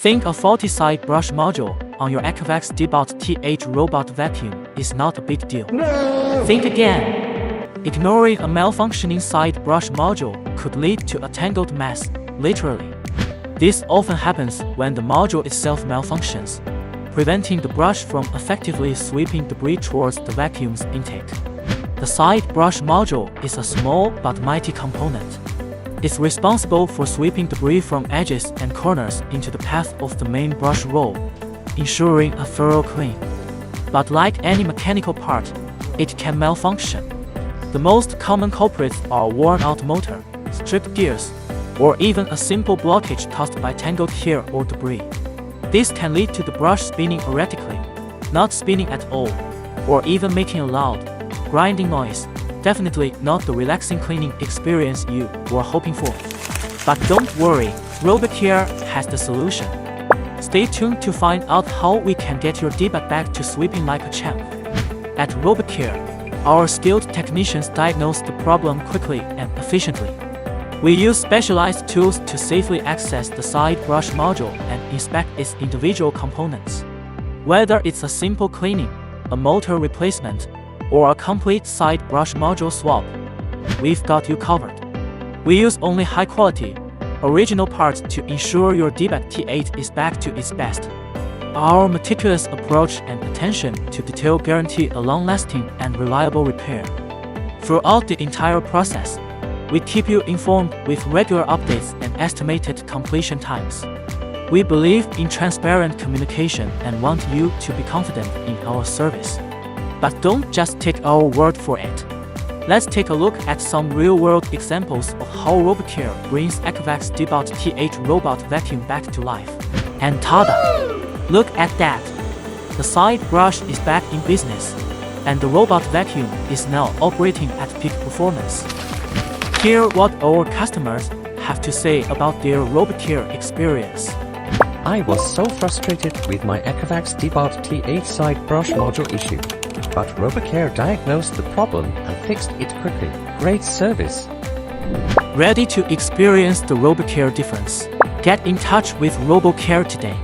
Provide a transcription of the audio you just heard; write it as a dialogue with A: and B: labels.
A: Think a faulty side brush module on your Ecovacs Deebot TH robot vacuum is not a big deal.
B: No!
A: Think again. Ignoring a malfunctioning side brush module could lead to a tangled mess, literally. This often happens when the module itself malfunctions, preventing the brush from effectively sweeping debris towards the vacuum's intake. The side brush module is a small but mighty component. It's responsible for sweeping debris from edges and corners into the path of the main brush roll, ensuring a thorough clean. But like any mechanical part, it can malfunction. The most common culprits are worn-out motor, stripped gears, or even a simple blockage caused by tangled hair or debris. This can lead to the brush spinning erratically, not spinning at all, or even making a loud, grinding noise. Definitely not the relaxing cleaning experience you were hoping for. But don't worry, RoboCare has the solution. Stay tuned to find out how we can get your Deebot back to sweeping like a champ. At RoboCare, our skilled technicians diagnose the problem quickly and efficiently. We use specialized tools to safely access the side brush module and inspect its individual components. Whether it's a simple cleaning, a motor replacement, or a complete side brush module swap, we've got you covered. We use only high-quality, original parts to ensure your Deebot T8 is back to its best. Our meticulous approach and attention to detail guarantee a long-lasting and reliable repair. Throughout the entire process, we keep you informed with regular updates and estimated completion times. We believe in transparent communication and want you to be confident in our service. But don't just take our word for it. Let's take a look at some real-world examples of how RoboCare brings Ecovacs Deebot TH robot vacuum back to life. And tada! Look at that! The side brush is back in business, and the robot vacuum is now operating at peak performance. Hear what our customers have to say about their RoboCare experience.
B: I was so frustrated with my Ecovacs Deebot T8 side brush module issue. But RoboCare diagnosed the problem and fixed it quickly. Great service.
A: Ready to experience the RoboCare difference? Get in touch with RoboCare today.